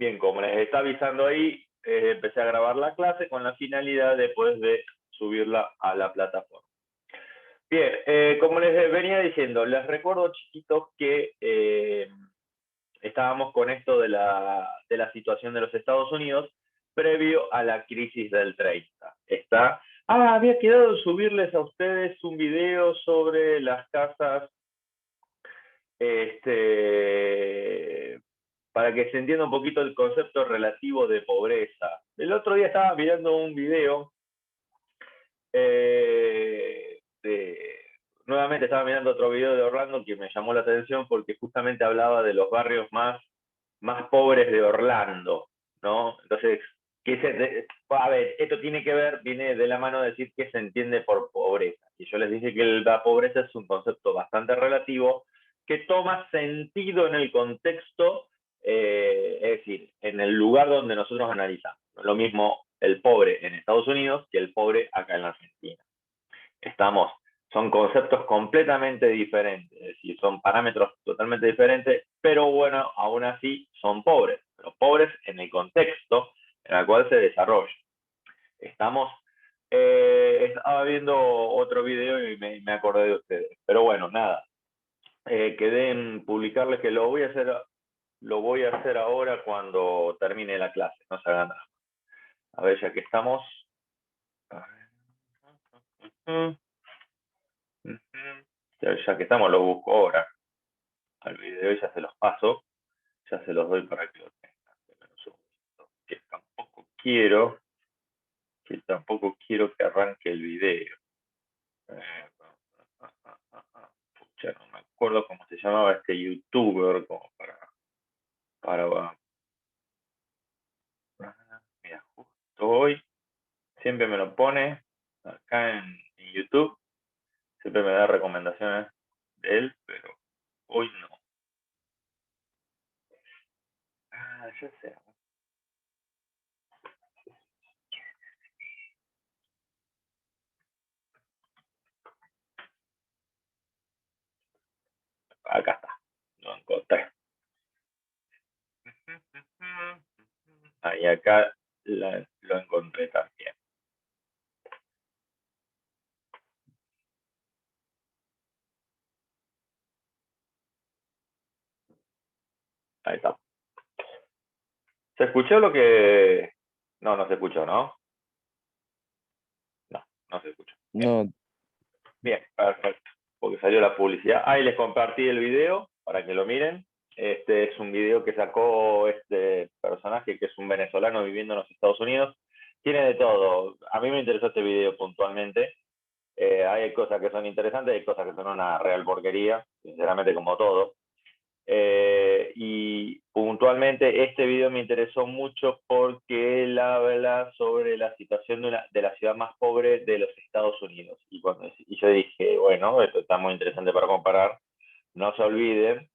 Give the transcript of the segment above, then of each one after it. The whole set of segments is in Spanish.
Bien, como les está avisando ahí, empecé a grabar la clase con la finalidad después de subirla a la plataforma. Bien, como les venía diciendo, les recuerdo, chiquitos, que estábamos con esto de la situación de los Estados Unidos previo a la crisis del 30. Había quedado en subirles a ustedes un video sobre las casas, para que se entienda un poquito el concepto relativo de pobreza. El otro día estaba mirando un video, nuevamente estaba mirando otro video de Orlando que me llamó la atención porque justamente hablaba de los barrios más pobres de Orlando, ¿no? Entonces, a ver, esto tiene que ver, viene de la mano de decir qué se entiende por pobreza. Y yo les dije que la pobreza es un concepto bastante relativo que toma sentido en el contexto, es decir, en el lugar donde nosotros analizamos. No es lo mismo el pobre en Estados Unidos que el pobre acá en la Argentina. Son conceptos completamente diferentes, es decir, son parámetros totalmente diferentes, pero bueno, aún así son pobres, pero pobres en el contexto en el cual se desarrolla. Estaba viendo otro video y me acordé de ustedes, pero bueno, nada, quedé en publicarles que lo voy a hacer ahora cuando termine la clase, no se hagan nada. A ver, ya que estamos. Ya que estamos, lo busco ahora al video y ya se los paso, ya se los doy para que lo tengan. Que tampoco quiero que arranque el video. Pucha, no me acuerdo cómo se llamaba este youtuber, como para mira, justo hoy, siempre me lo pone acá en YouTube, siempre me da recomendaciones de él, pero hoy no. Ya sé. Acá está, lo encontré. Ahí acá lo encontré también. Ahí está. ¿Se escuchó lo que...? No, no se escuchó, ¿no? No se escuchó. No, Bien, perfecto. Porque salió la publicidad. Ahí les compartí el video para que lo miren. Este es un video que sacó este personaje que es un venezolano viviendo en los Estados Unidos. Tiene de todo. A mí me interesó este video puntualmente. Hay cosas que son interesantes, hay cosas que son una real porquería, sinceramente, como todo. Y puntualmente este video me interesó mucho porque él habla sobre la situación de la ciudad más pobre de los Estados Unidos. Y yo dije, bueno, esto está muy interesante para comparar. No se olviden,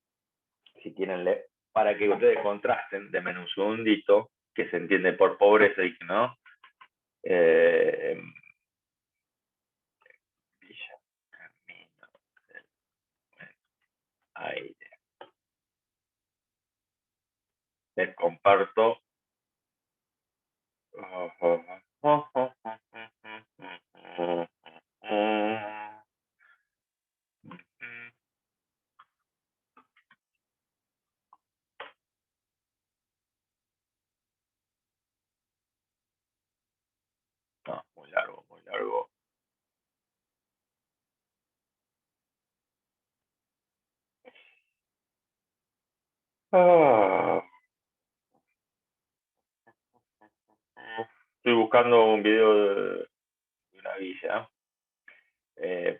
si tienen, para que ustedes contrasten, denme un segundito, que se entiende por pobreza y que no. Ahí les comparto. No, muy largo, muy largo. Estoy buscando un video de una villa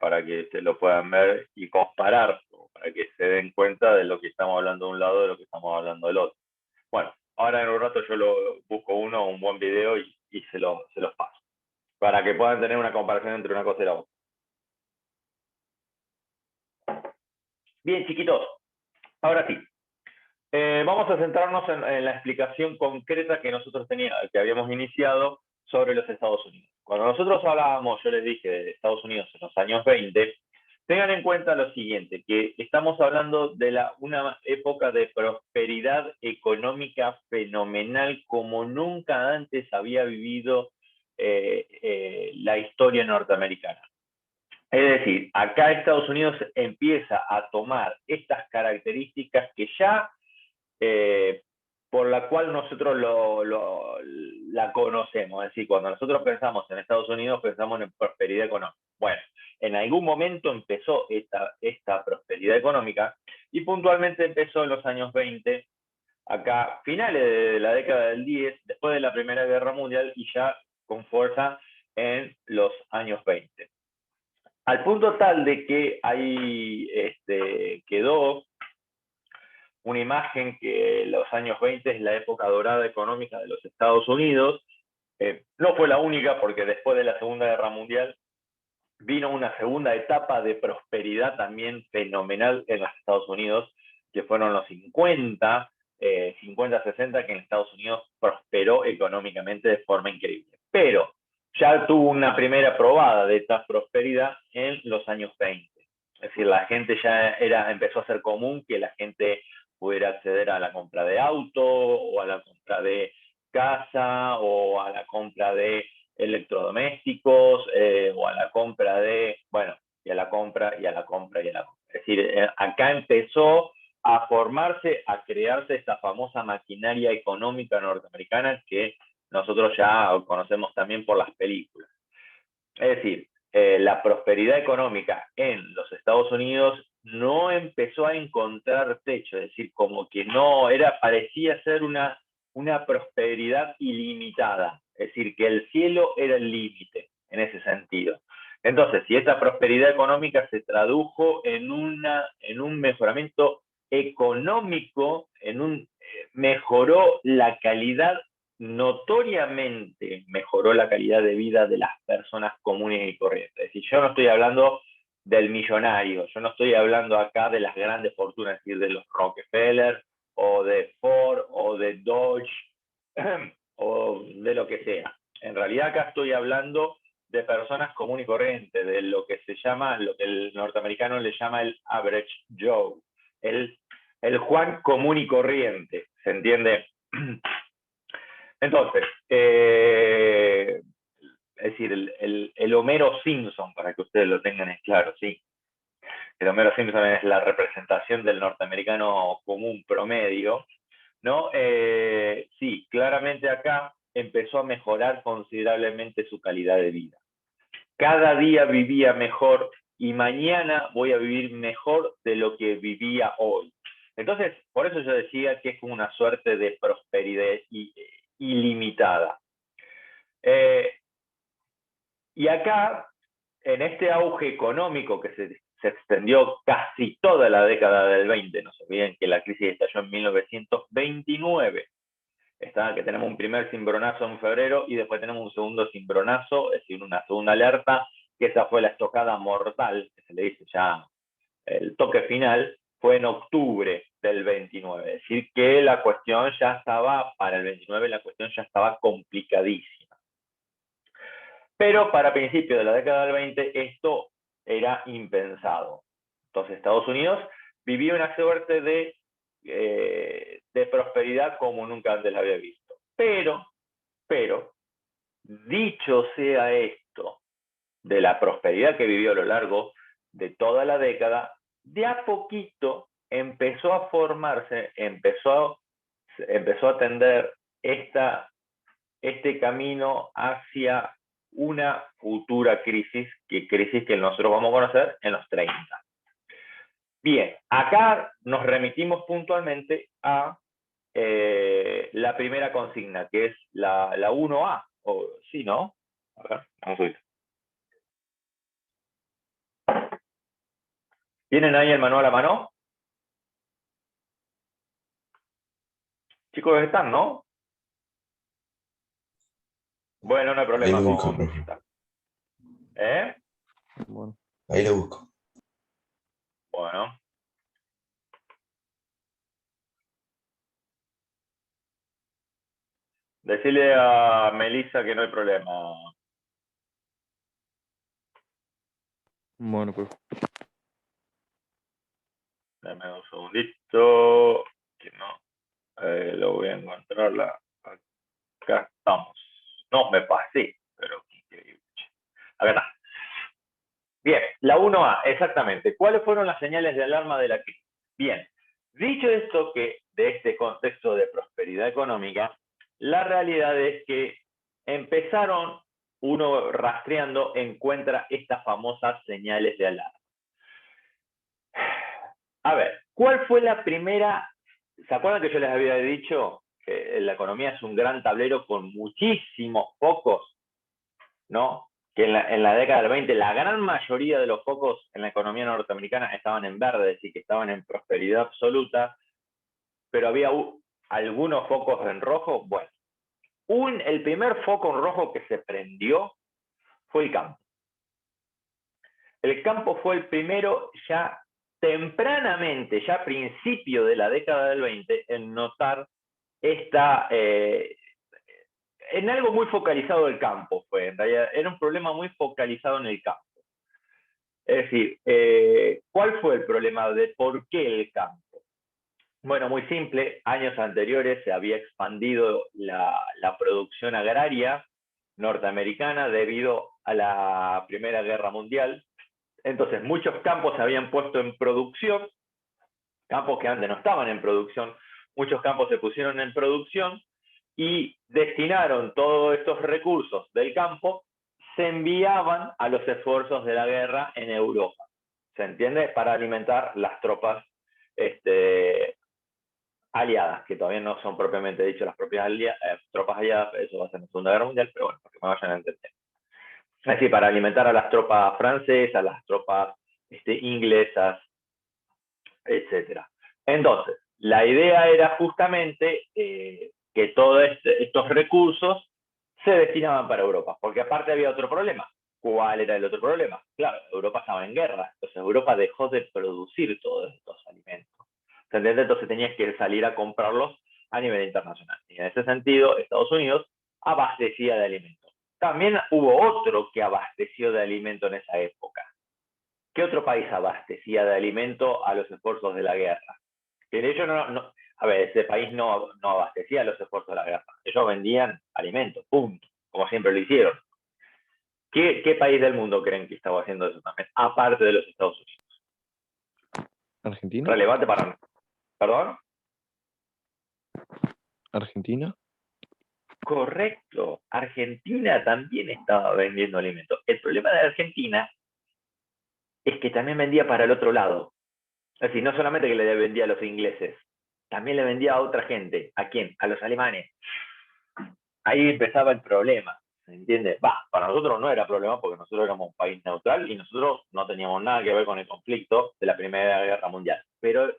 para que se lo puedan ver y comparar, para que se den cuenta de lo que estamos hablando de un lado y de lo que estamos hablando del otro. Bueno, ahora en un rato yo busco un buen video y se los paso, para que puedan tener una comparación entre una cosa y la otra. Bien, chiquitos, ahora sí. Vamos a centrarnos en la explicación concreta que nosotros que habíamos iniciado sobre los Estados Unidos. Cuando nosotros hablábamos, yo les dije, de Estados Unidos en los años 20, Tengan en cuenta lo siguiente, que estamos hablando de una época de prosperidad económica fenomenal como nunca antes había vivido la historia norteamericana. Es decir, acá Estados Unidos empieza a tomar estas características que ya por la cual nosotros la conocemos. Es decir, cuando nosotros pensamos en Estados Unidos, pensamos en prosperidad económica. Bueno, en algún momento empezó esta prosperidad económica y puntualmente empezó en los años 20, acá finales de la década del 10, después de la Primera Guerra Mundial y ya con fuerza en los años 20. Al punto tal de que ahí quedó una imagen que los años 20 es la época dorada económica de los Estados Unidos. No fue la única, porque después de la Segunda Guerra Mundial vino una segunda etapa de prosperidad también fenomenal en los Estados Unidos, que fueron los 50, 60, que en Estados Unidos prosperó económicamente de forma increíble. Pero ya tuvo una primera probada de esta prosperidad en los años 20. Es decir, la gente ya empezó a ser común que la gente pudiera acceder a la compra de auto o a la compra de casa o a la compra de electrodomésticos o a la compra de, bueno, y a la compra y a la compra y a la compra. Es decir, acá empezó a formarse, a crearse esta famosa maquinaria económica norteamericana que nosotros ya conocemos también por las películas. Es decir, la prosperidad económica en los Estados Unidos no empezó a encontrar techo, es decir, como que no era, parecía ser una prosperidad ilimitada, es decir, que el cielo era el límite en ese sentido. Entonces, si esta prosperidad económica se tradujo en un mejoramiento económico, mejoró la calidad, notoriamente mejoró la calidad de vida de las personas comunes y corrientes. Es decir, yo no estoy hablando del millonario, yo no estoy hablando acá de las grandes fortunas, es decir, de los Rockefeller o de Ford o de Dodge o de lo que sea. En realidad acá estoy hablando de personas comunes y corrientes, de lo que se llama, lo que el norteamericano le llama el average Joe, el Juan común y corriente, ¿se entiende? Entonces, es decir, el Homero Simpson, para que ustedes lo tengan en claro, sí. El Homero Simpson es la representación del norteamericano común promedio, ¿no? Sí, claramente acá empezó a mejorar considerablemente su calidad de vida. Cada día vivía mejor y mañana voy a vivir mejor de lo que vivía hoy. Entonces, por eso yo decía que es como una suerte de prosperidad ilimitada. Y acá, en este auge económico que se extendió casi toda la década del 20, no se olviden que la crisis estalló en 1929, que tenemos un primer cimbronazo en febrero y después tenemos un segundo cimbronazo, es decir, una segunda alerta, que esa fue la estocada mortal, que se le dice ya el toque final, fue en octubre del 29. Es decir, que la cuestión ya estaba, para el 29, la cuestión ya estaba complicadísima. Pero para principios de la década del 20 esto era impensado. Entonces Estados Unidos vivía una suerte de prosperidad como nunca antes la había visto. Pero, dicho sea esto, de la prosperidad que vivió a lo largo de toda la década, de a poquito empezó a formarse, empezó a tender este camino hacia una futura crisis que nosotros vamos a conocer en los 30. Bien, acá nos remitimos puntualmente a la primera consigna, que es la 1A, o sí, ¿no? A ver, vamos a ver. ¿Tienen ahí el manual a mano? Chicos, están, ¿no? Bueno, no hay Ahí problema lo busco, con profe. estar. ¿Eh? Bueno, Ahí lo busco. Bueno. Decirle a Melissa que no hay problema. bueno, pues. Dame un segundito, que no, lo voy a encontrar, acá estamos. No, me pasé, pero qué increíble. Acá está. Bien, la 1A, exactamente. ¿Cuáles fueron las señales de alarma de la crisis? Bien, dicho esto, que de este contexto de prosperidad económica, la realidad es que empezaron, uno rastreando, encuentra estas famosas señales de alarma. A ver, ¿cuál fue la primera? ¿Se acuerdan que yo les había dicho que la economía es un gran tablero con muchísimos focos, ¿no? Que en la década del 20 la gran mayoría de los focos en la economía norteamericana estaban en verde, es decir, que estaban en prosperidad absoluta, pero había algunos focos en rojo. Bueno, el primer foco en rojo que se prendió fue el campo. El campo fue el primero ya tempranamente, ya a principio de la década del 20, en notar en algo muy focalizado del campo. En realidad era un problema muy focalizado en el campo. Es decir, ¿cuál fue el problema de por qué el campo? Bueno, muy simple, años anteriores se había expandido la producción agraria norteamericana debido a la Primera Guerra Mundial. Entonces, muchos campos se habían puesto en producción, campos que antes no estaban en producción, muchos campos se pusieron en producción y destinaron todos estos recursos del campo, se enviaban a los esfuerzos de la guerra en Europa. ¿Se entiende? Para alimentar las tropas aliadas, que todavía no son propiamente dicho las propias tropas aliadas, eso va a ser en la Segunda Guerra Mundial, pero bueno, para que me vayan a entender. Es decir, para alimentar a las tropas francesas, a las tropas inglesas, etcétera. Entonces, la idea era justamente que todos estos recursos se destinaban para Europa, porque aparte había otro problema. ¿Cuál era el otro problema? Claro, Europa estaba en guerra, entonces Europa dejó de producir todos estos alimentos. ¿Entendés? Entonces tenías que salir a comprarlos a nivel internacional. Y en ese sentido, Estados Unidos abastecía de alimentos. También hubo otro que abasteció de alimento en esa época. ¿Qué otro país abastecía de alimento a los esfuerzos de la guerra? Que de hecho a ver, ese país no abastecía a los esfuerzos de la guerra. Ellos vendían alimentos, punto, como siempre lo hicieron. ¿Qué país del mundo creen que estaba haciendo eso también? Aparte de los Estados Unidos. ¿Argentina? Relevante para mí. ¿Perdón? ¿Argentina? Correcto. Argentina también estaba vendiendo alimentos. El problema de Argentina es que también vendía para el otro lado. Es decir, no solamente que le vendía a los ingleses, también le vendía a otra gente. ¿A quién? A los alemanes. Ahí empezaba el problema, ¿se entiende? Para nosotros no era problema porque nosotros éramos un país neutral y nosotros no teníamos nada que ver con el conflicto de la Primera Guerra Mundial. Pero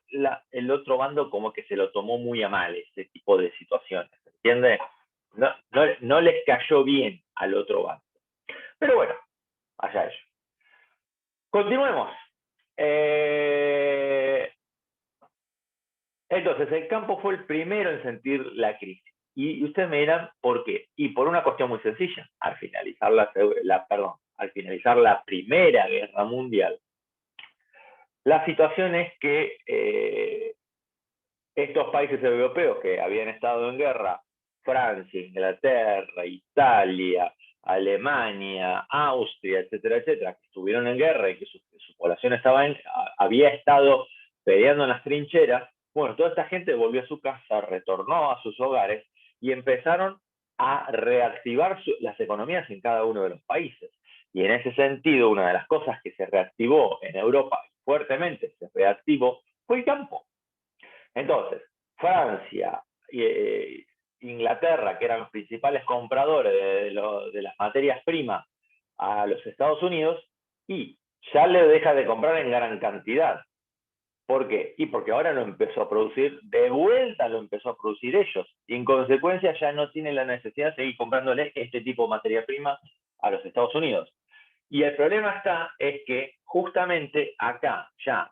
el otro bando como que se lo tomó muy a mal ese tipo de situaciones, ¿se entiende? No les cayó bien al otro bando. Pero bueno, allá ellos. Continuemos. Entonces, el campo fue el primero en sentir la crisis. Y ustedes me dirán, ¿por qué? Y por una cuestión muy sencilla. Al finalizar al finalizar la Primera Guerra Mundial, la situación es que estos países europeos que habían estado en guerra, Francia, Inglaterra, Italia, Alemania, Austria, etcétera, etcétera, que estuvieron en guerra y que su población había estado peleando en las trincheras, bueno, toda esta gente volvió a su casa, retornó a sus hogares y empezaron a reactivar las economías en cada uno de los países. Y en ese sentido, una de las cosas que se reactivó en Europa fuertemente, se reactivó, fue el campo. Entonces, Francia, Inglaterra, que eran los principales compradores de las materias primas a los Estados Unidos, y ya le deja de comprar en gran cantidad. ¿Por qué? Y porque ahora lo empezó a producir, de vuelta lo empezó a producir ellos. Y en consecuencia ya no tiene la necesidad de seguir comprándole este tipo de materia prima a los Estados Unidos. Y el problema es que justamente acá, ya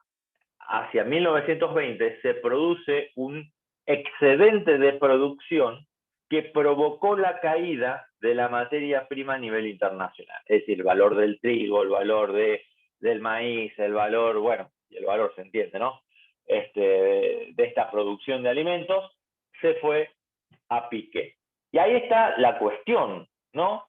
hacia 1920, se produce un excedente de producción que provocó la caída de la materia prima a nivel internacional. Es decir, el valor del trigo, el valor del maíz, el valor, bueno, y el valor se entiende, ¿no? de esta producción de alimentos, se fue a pique. Y ahí está la cuestión, ¿no?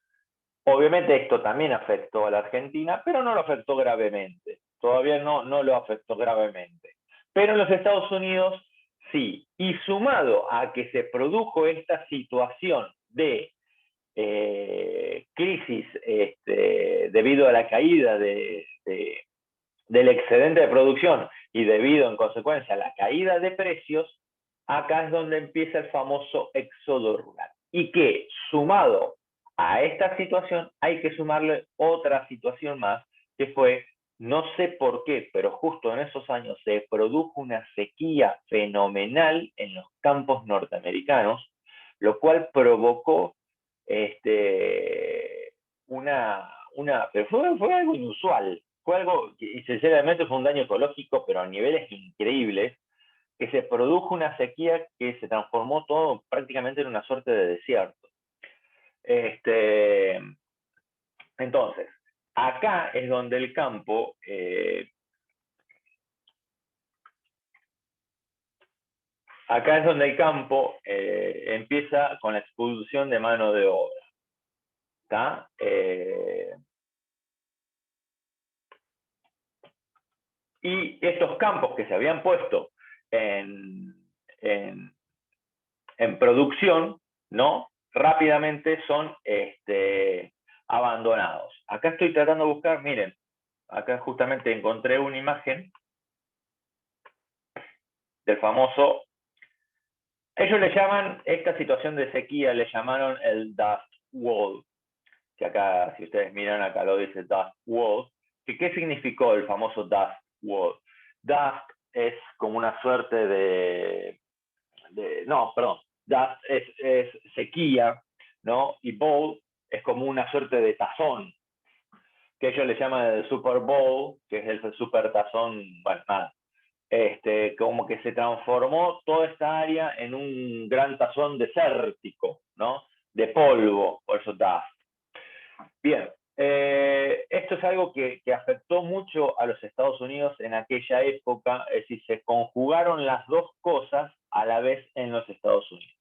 Obviamente esto también afectó a la Argentina, pero no lo afectó gravemente. Todavía no lo afectó gravemente. Pero en los Estados Unidos sí. Y sumado a que se produjo esta situación de crisis debido a la caída del excedente de producción y debido en consecuencia a la caída de precios, acá es donde empieza el famoso éxodo rural. Y que sumado a esta situación hay que sumarle otra situación más, que fue, no sé por qué, pero justo en esos años se produjo una sequía fenomenal en los campos norteamericanos, lo cual provocó pero fue algo inusual, fue algo, y sinceramente fue un daño ecológico, pero a niveles increíbles, que se produjo una sequía que se transformó todo prácticamente en una suerte de desierto. Entonces, acá es donde el campo empieza con la expulsión de mano de obra. ¿Está? Y estos campos que se habían puesto en, en, en producción, ¿no? Rápidamente son abandonados. Acá estoy tratando de buscar, miren, acá justamente encontré una imagen del famoso, ellos le llaman, esta situación de sequía le llamaron el Dust Wall, que acá, si ustedes miran, acá lo dice Dust Wall, que ¿qué significó el famoso Dust Wall? Dust es como una suerte no, perdón, dust es sequía, ¿no? Y bowl es como una suerte de tazón, que ellos le llaman el Super Bowl, que es el super tazón, bueno, nada. Como que se transformó toda esta área en un gran tazón desértico, ¿no? De polvo, por eso dust. Bien, esto es algo que afectó mucho a los Estados Unidos en aquella época, es decir, se conjugaron las dos cosas a la vez en los Estados Unidos.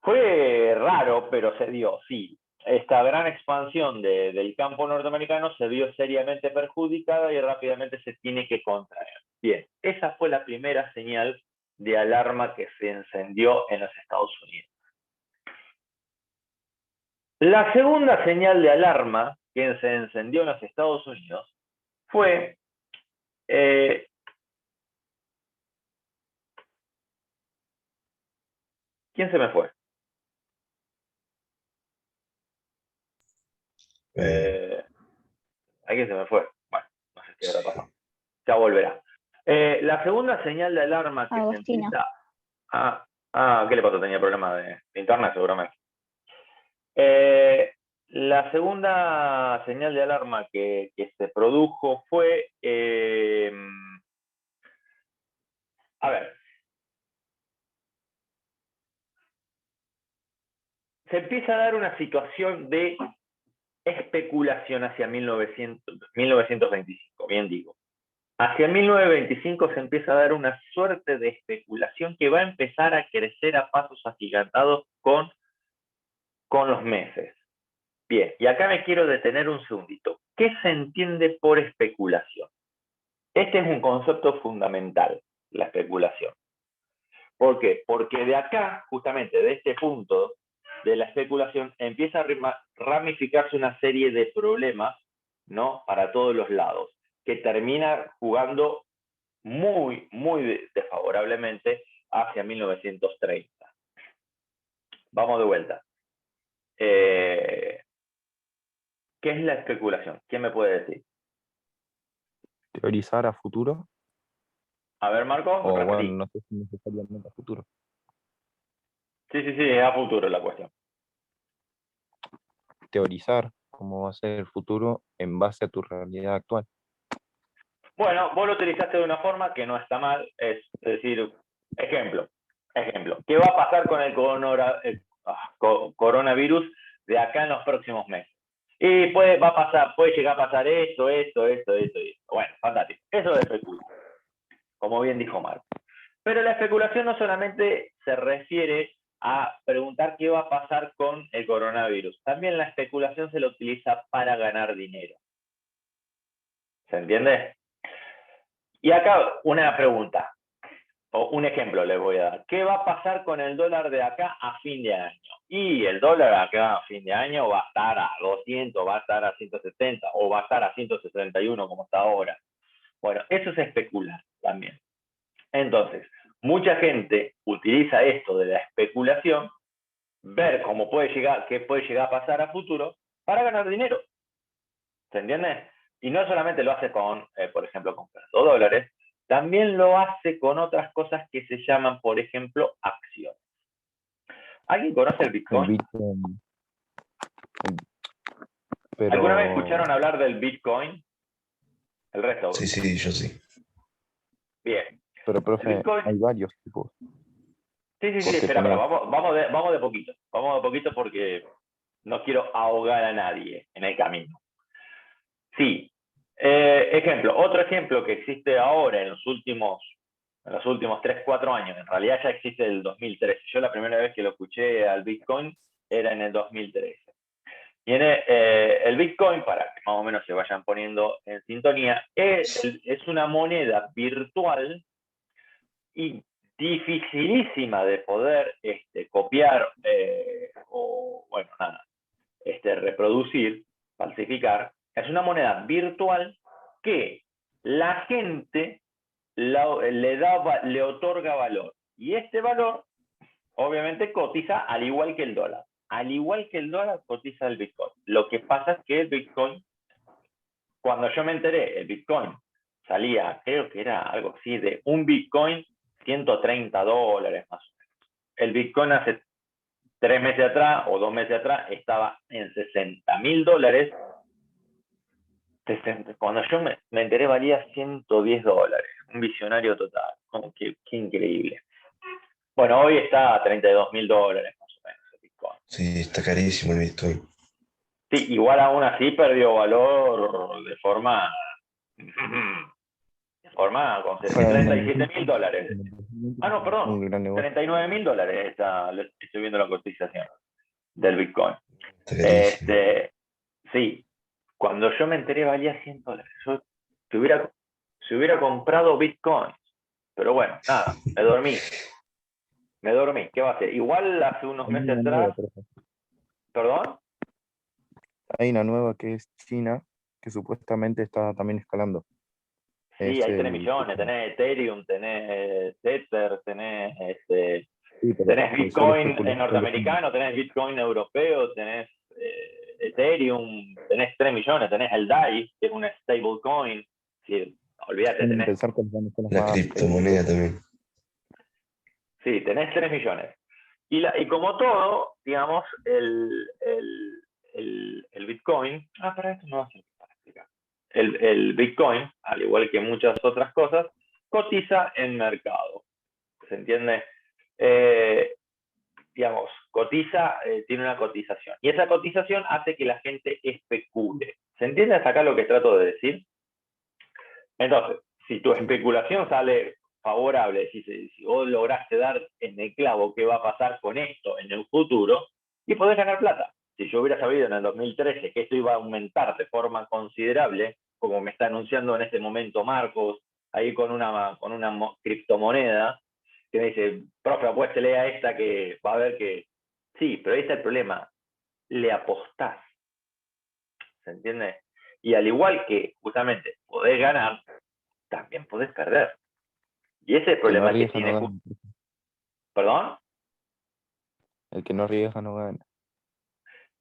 Fue raro, pero se dio, sí. Esta gran expansión del campo norteamericano se vio seriamente perjudicada y rápidamente se tiene que contraer. Bien, esa fue la primera señal de alarma que se encendió en los Estados Unidos. La segunda señal de alarma que se encendió en los Estados Unidos fue ¿quién se me fue? ¿Alguien se me fue? Bueno, no sé qué habrá pasado. Ya volverá. La segunda señal de alarma que Agostina. se empieza ¿qué le pasó? Tenía problemas de internet seguramente. La segunda señal de alarma que se produjo fue, a ver, se empieza a dar una situación de especulación hacia 1925, bien digo. Hacia 1925 se empieza a dar una suerte de especulación que va a empezar a crecer a pasos agigantados con los meses. Bien, y acá me quiero detener un segundito. ¿Qué se entiende por especulación? Este es un concepto fundamental, la especulación. ¿Por qué? Porque de acá, justamente de este punto de la especulación, empieza a ramificarse una serie de problemas, ¿no? Para todos los lados, que termina jugando muy, muy desfavorablemente hacia 1930. Vamos de vuelta. ¿Qué es la especulación? ¿Quién me puede decir? Teorizar a futuro, A ver, Marco, o repetí. bueno, no sé si necesariamente a futuro. Sí, es a futuro la cuestión. Teorizar cómo va a ser el futuro en base a tu realidad actual. Bueno, vos lo utilizaste de una forma que no está mal, es decir, ejemplo, ¿qué va a pasar con el coronavirus de acá en los próximos meses? Y puede llegar a pasar esto. Bueno, fantástico. Eso es especular. como bien dijo Marco. Pero la especulación no solamente se refiere a preguntar qué va a pasar con el coronavirus. También la especulación se la utiliza para ganar dinero. ¿Se entiende? Y acá una pregunta, o un ejemplo les voy a dar. ¿Qué va a pasar con el dólar de acá a fin de año? Y el dólar acá a fin de año va a estar a 200, va a estar a 170 o va a estar a 161 como está ahora. Bueno, eso es especular también. Entonces, mucha gente utiliza esto de la especulación, ver cómo puede llegar, qué puede llegar a pasar a futuro para ganar dinero. ¿Se entiende? Y no solamente lo hace con, por ejemplo, comprando dólares, también lo hace con otras cosas que se llaman, por ejemplo, acciones. ¿Alguien conoce el El Bitcoin? Bitcoin, ¿Alguna vez pero, escucharon hablar del Bitcoin? El resto. Sí, sí, yo sí. Bien. pero El profe, Bitcoin. hay varios tipos. Sí, Porque espera, tenés, vamos de poquito. Vamos de poquito porque no quiero ahogar a nadie en el camino. Sí. Otro ejemplo que existe ahora en los últimos 3, 4 años, en realidad ya existe desde el 2013. Yo la primera vez que lo escuché al Bitcoin era en el 2013. Tiene el Bitcoin, para que más o menos se vayan poniendo en sintonía, es una moneda virtual y dificilísima de poder copiar o, bueno, nada, reproducir, falsificar. Es una moneda virtual que la gente le otorga valor. Y este valor, obviamente, cotiza al igual que el dólar. Al igual que el dólar, cotiza el Bitcoin. Lo que pasa es que el Bitcoin, cuando yo me enteré, el Bitcoin salía, creo que era algo así, de un Bitcoin, $130 más o menos. El Bitcoin hace 3 meses atrás o 2 meses atrás estaba en $60.000. Cuando yo me enteré valía $110. Un visionario total. Oh, qué increíble. Bueno, hoy está a $32.000 más o menos el Bitcoin. Sí, está carísimo el Bitcoin. Sí, igual aún así perdió valor de forma con para en el $37.000. Ah, no, perdón, un gran negocio. $39.000 estoy viendo la cotización del Bitcoin. Está carísimo. Sí, cuando yo me enteré valía $100. Yo si hubiera comprado Bitcoin, pero bueno, nada, me dormí. ¿Qué va a hacer? Igual hace unos Hay meses una nueva, atrás, profe. ¿perdón? Hay una nueva que es China, que supuestamente está también escalando. Sí, Es hay 3 el millones, Bitcoin. tenés Ethereum, tenés Tether, Sí, pero tenés solo Bitcoin especulación. norteamericano, tenés Bitcoin europeo, tenés Ethereum, tenés 3 millones, tenés el DAI, que es una stablecoin. Sí, olvídate, Sin tenés, pensar cuáles van a ser las La más criptomoneda también. sí, tenés 3 millones. Y como todo, digamos, el Bitcoin, para esto no va a ser para explicar. El Bitcoin, al igual que muchas otras cosas, cotiza en mercado. ¿Se entiende? Eh, digamos, cotiza, tiene una cotización. Y esa cotización hace que la gente especule. ¿Se entiende hasta acá lo que trato de decir? Entonces, si tu Sí. especulación sale favorable, si vos lograste dar en el clavo qué va a pasar con esto en el futuro, y podés ganar plata. Si yo hubiera sabido en el 2013 que esto iba a aumentar de forma considerable, como me está anunciando en este momento Marcos, ahí con una criptomoneda, que me dice, profe, apuéstele a esta que va a ver que... Sí, pero ahí está el problema. Le apostás. ¿Se entiende? Y al igual que justamente podés ganar, también podés perder. Y ese es el Que no problema que arriesga no tiene. gana. ¿Perdón? El que no arriesga no gana.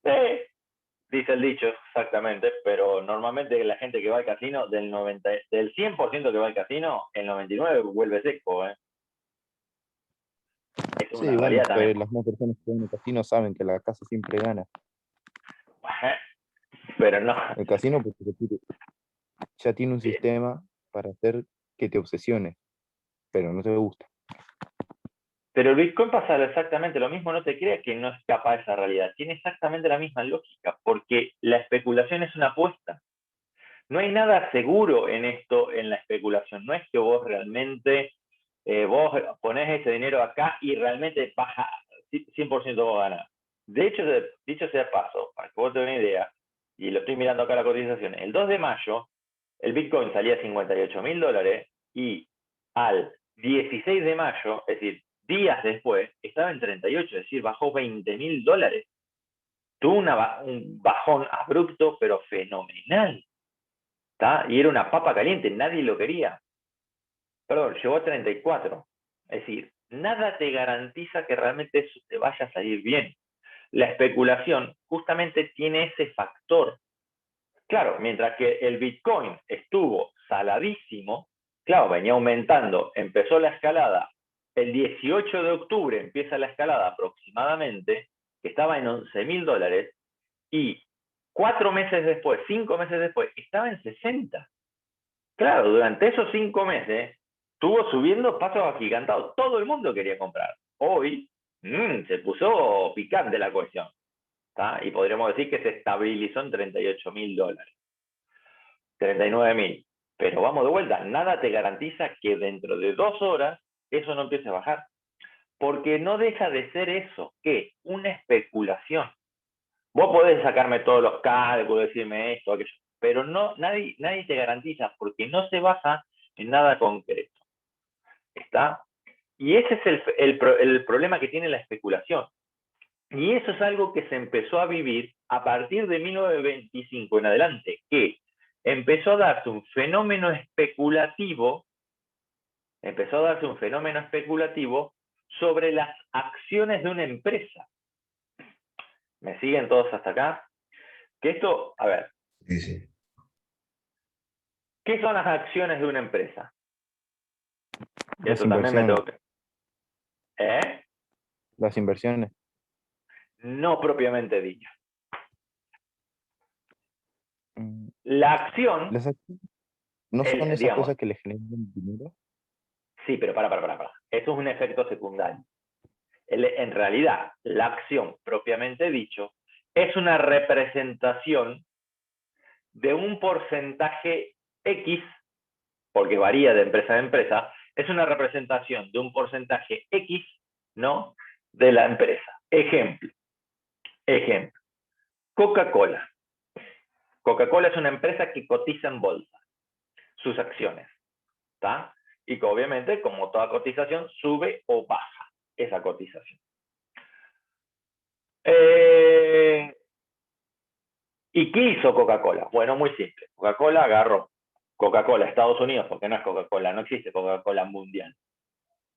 Sí, dice el dicho, exactamente, pero normalmente la gente que va al casino, del 100% que va al casino, el 99% vuelve seco, ¿eh? Es Sí, una bueno, realidad también. pero las más personas que van al casino saben que la casa siempre gana. Pero no. El casino porque ya tiene un sistema para hacer que te obsesiones, pero no te gusta. Pero el Bitcoin pasa exactamente lo mismo, no te creas que no escapa de esa realidad. Tiene exactamente la misma lógica, porque la especulación es una apuesta. No hay nada seguro en esto, en la especulación. No es que vos realmente, vos ponés ese dinero acá y realmente baja 100% vos ganás. De hecho, dicho sea de paso, para que vos tengas una idea, y lo estoy mirando acá la cotización, el 2 de mayo el Bitcoin salía a $58.000 y al 16 de mayo, es decir, días después, estaba en 38, es decir, bajó $20.000. Tuvo un bajón abrupto, pero fenomenal. ¿Tá? Y era una papa caliente, nadie lo quería. Perdón, llegó a 34. Es decir, nada te garantiza que realmente eso te vaya a salir bien. La especulación justamente tiene ese factor. Claro, mientras que el Bitcoin estuvo saladísimo, claro, venía aumentando, empezó la escalada, el 18 de octubre empieza la escalada aproximadamente, que estaba en $11.000, y 4 meses después, 5 meses después, estaba en 60. Claro, durante esos 5 meses estuvo subiendo pasos agigantados. Todo el mundo quería comprar. Hoy se puso picante la cuestión. ¿Tá? Y podríamos decir que se estabilizó en $38.000. 39.000. Pero vamos de vuelta, nada te garantiza que dentro de 2 horas eso no empiece a bajar. Porque no deja de ser eso, ¿qué? Una especulación. Vos podés sacarme todos los cálculos, decirme esto, aquello, pero no, nadie te garantiza porque no se basa en nada concreto. ¿Está? Y ese es el problema que tiene la especulación. Y eso es algo que se empezó a vivir a partir de 1925 en adelante, que empezó a darse un fenómeno especulativo, sobre las acciones de una empresa. ¿Me siguen todos hasta acá? Que esto, a ver, Sí, sí. ¿qué son las acciones de una empresa? Las Eso también me inversiones. toca. ¿Eh? Las inversiones. No propiamente dicho. Mm, La acción, Las acciones no son esas digamos, cosas que le generan dinero. sí, pero para. Eso es un efecto secundario. En realidad, la acción propiamente dicho es una representación de un porcentaje X, porque varía de empresa a empresa, es una representación de un porcentaje X, ¿no? De la empresa. Ejemplo. Coca-Cola. Coca-Cola es una empresa que cotiza en bolsa sus acciones, ¿está? Y que obviamente, como toda cotización, sube o baja esa cotización. ¿Y qué hizo Coca-Cola? Bueno, muy simple. Coca-Cola agarró Coca-Cola Estados Unidos, porque no es Coca-Cola, no existe Coca-Cola mundial.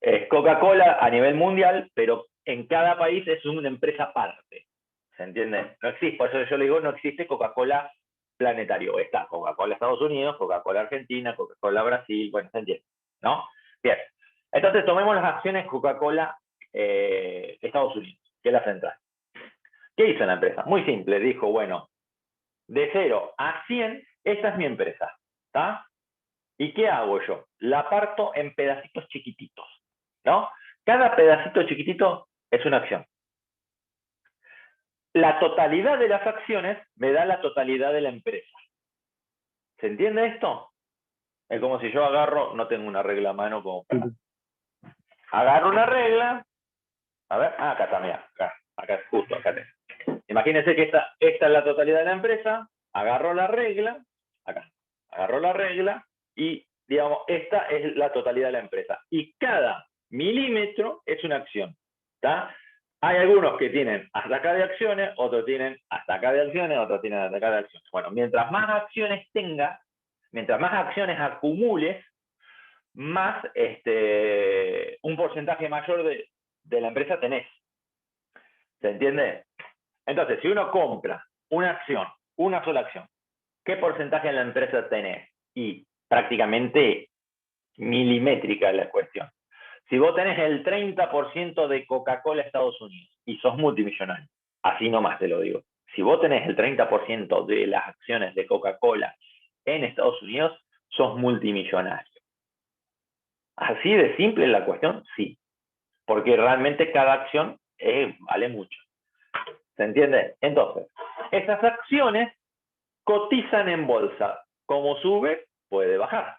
Es Coca-Cola a nivel mundial, pero en cada país es una empresa aparte. ¿Se entiende? No existe, por eso yo le digo, no existe Coca-Cola planetario. Está Coca-Cola Estados Unidos, Coca-Cola Argentina, Coca-Cola Brasil, bueno, ¿se entiende? ¿No? Bien. Entonces tomemos las acciones Coca-Cola Estados Unidos, que es la central. ¿Qué hizo la empresa? Muy simple, dijo, bueno, de 0 a 100, esta es mi empresa, ¿está? ¿Y qué hago yo? La parto en pedacitos chiquititos, ¿no? Cada pedacito chiquitito es una acción. La totalidad de las acciones me da la totalidad de la empresa. ¿Se entiende esto? Es como si yo agarro, no tengo una regla a mano como para... Agarro una regla, a ver, acá está, mira, acá, justo, acá tengo. Imagínense que esta es la totalidad de la empresa, agarro la regla, acá, agarro la regla y, digamos, esta es la totalidad de la empresa. Y cada milímetro es una acción, ¿está? Hay algunos que tienen hasta acá de acciones, otros tienen hasta acá de acciones, otros tienen hasta acá de acciones. Bueno, mientras más acciones tengas, mientras más acciones acumules, más un porcentaje mayor de la empresa tenés. ¿Se entiende? Entonces, si uno compra una acción, una sola acción, ¿qué porcentaje de la empresa tenés? Y prácticamente milimétrica es la cuestión. Si vos tenés el 30% de Coca-Cola Estados Unidos y sos multimillonario, así nomás te lo digo, si vos tenés el 30% de las acciones de Coca-Cola en Estados Unidos, sos multimillonario. Así de simple la cuestión, sí, porque realmente cada acción vale mucho. ¿Se entiende? Entonces, esas acciones cotizan en bolsa. como sube, puede bajar.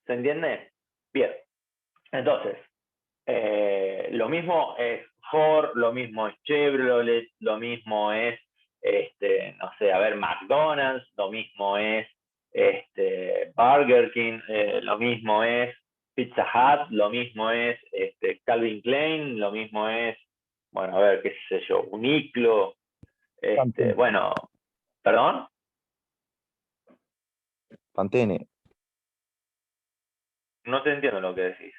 ¿Se entiende? Bien. Entonces, lo mismo es Ford, lo mismo es Chevrolet, lo mismo es, no sé, a ver, McDonald's, lo mismo es Burger King, lo mismo es Pizza Hut, lo mismo es Calvin Klein, lo mismo es, bueno, a ver, qué sé yo, Uniqlo, bueno, ¿perdón? Pantene. No te entiendo lo que decís.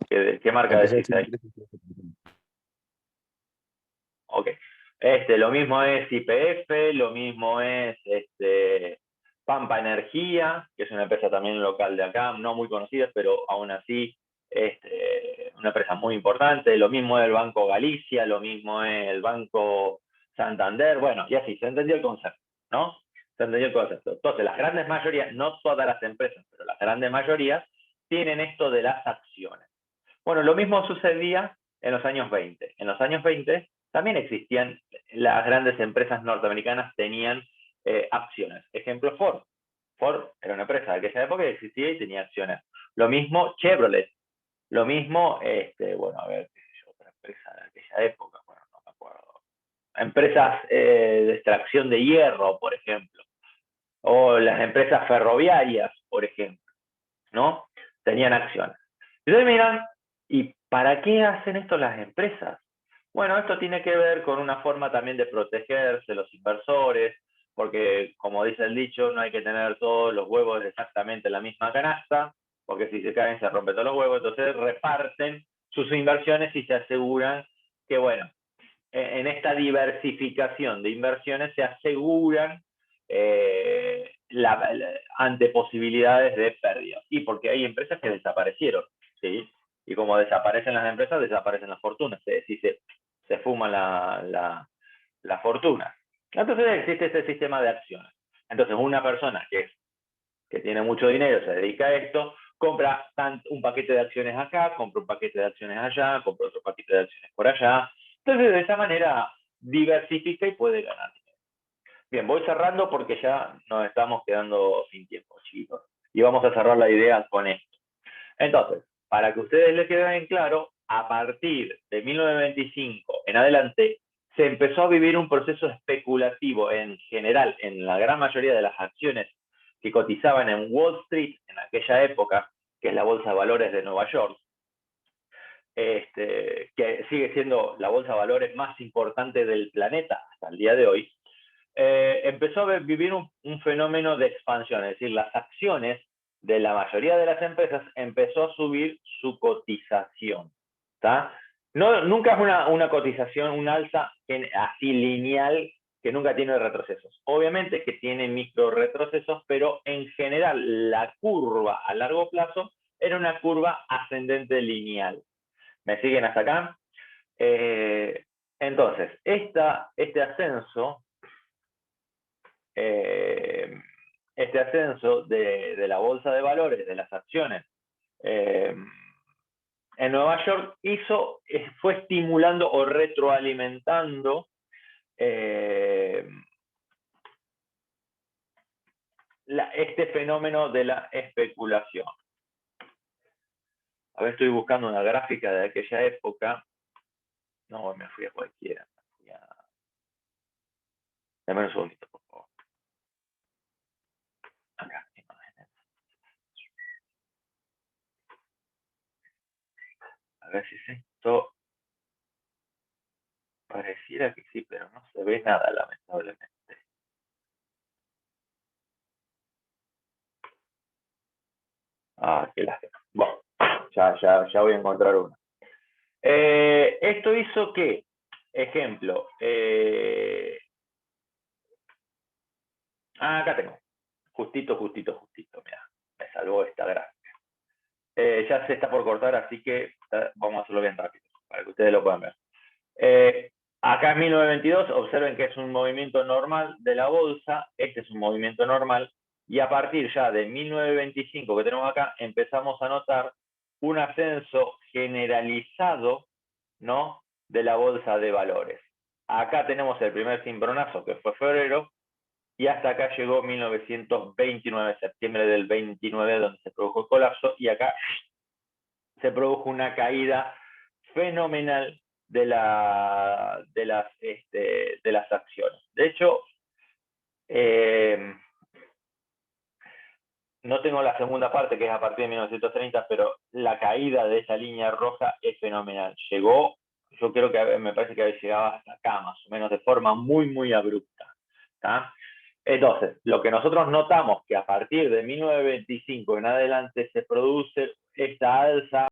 ¿Qué marca decís ahí? Ok. Lo mismo es YPF, lo mismo es Pampa Energía, que es una empresa también local de acá, no muy conocida, pero aún así una empresa muy importante. Lo mismo es el Banco Galicia, lo mismo es el Banco Santander, bueno, y así, se entendió el concepto, ¿no? Se entendió el concepto. Entonces, las grandes mayorías, no todas las empresas, pero las grandes mayorías, tienen esto de las acciones. Bueno, lo mismo sucedía en los años 20. En los años 20 también existían, las grandes empresas norteamericanas tenían acciones. Ejemplo, Ford. Ford era una empresa de aquella época que existía y tenía acciones. Lo mismo Chevrolet. Lo mismo, bueno, a ver, qué sé yo, otra empresa de aquella época, bueno, no me acuerdo. Empresas de extracción de hierro, por ejemplo. O las empresas ferroviarias, por ejemplo, ¿no? Tenían acciones. Entonces miran, ¿y para qué hacen esto las empresas? Bueno, esto tiene que ver con una forma también de protegerse los inversores, porque como dice el dicho, no hay que tener todos los huevos exactamente en la misma canasta, porque si se caen se rompen todos los huevos, entonces reparten sus inversiones y se aseguran que, bueno, en esta diversificación de inversiones se aseguran ante posibilidades de pérdida. Y porque hay empresas que desaparecieron, ¿sí? Y como desaparecen las empresas, desaparecen las fortunas, es decir, se fuma la fortuna. Entonces existe este sistema de acciones. Entonces una persona que tiene mucho dinero, se dedica a esto, compra un paquete de acciones acá, compra un paquete de acciones allá, compra otro paquete de acciones por allá. Entonces, de esa manera diversifica y puede ganar. Bien, voy cerrando porque ya nos estamos quedando sin tiempo, chicos. Y vamos a cerrar la idea con esto. Entonces, para que ustedes les quede bien claro, a partir de 1925 en adelante, se empezó a vivir un proceso especulativo en general, en la gran mayoría de las acciones que cotizaban en Wall Street en aquella época, que es la bolsa de valores de Nueva York, que sigue siendo la bolsa de valores más importante del planeta hasta el día de hoy, empezó a vivir un fenómeno de expansión, es decir, las acciones de la mayoría de las empresas empezó a subir su cotización. ¿Tá? No, nunca es una cotización, un alza así lineal que nunca tiene retrocesos. Obviamente que tiene micro retrocesos, pero en general la curva a largo plazo era una curva ascendente lineal. ¿Me siguen hasta acá? Entonces, este ascenso de la bolsa de valores, de las acciones en Nueva York, fue estimulando o retroalimentando este fenómeno de la especulación. A ver, estoy buscando una gráfica de aquella época. No, me fui a cualquiera. Dame un segundito, por favor. Acá, imágenes. A ver si es esto. Pareciera que sí, pero no se ve nada, lamentablemente. Ah, qué lástima. Bueno, ya voy a encontrar una. Esto hizo que, ejemplo, acá tengo. Justito, mira, me salvó esta gráfica. Ya se está por cortar, así que vamos a hacerlo bien rápido, para que ustedes lo puedan ver. Acá en 1922, observen que es un movimiento normal de la bolsa, este es un movimiento normal, y a partir ya de 1925 que tenemos acá, empezamos a notar un ascenso generalizado, ¿no?, de la bolsa de valores. Acá tenemos el primer cimbronazo, que fue febrero, y hasta acá llegó 1929, septiembre del 29, donde se produjo el colapso, y acá se produjo una caída fenomenal de las acciones. De hecho, no tengo la segunda parte, que es a partir de 1930, pero la caída de esa línea roja es fenomenal. Llegó, yo creo que me parece que llegaba hasta acá, más o menos, de forma muy, muy abrupta. ¿Tá? Entonces, lo que nosotros notamos que a partir de 1925 en adelante se produce esta alza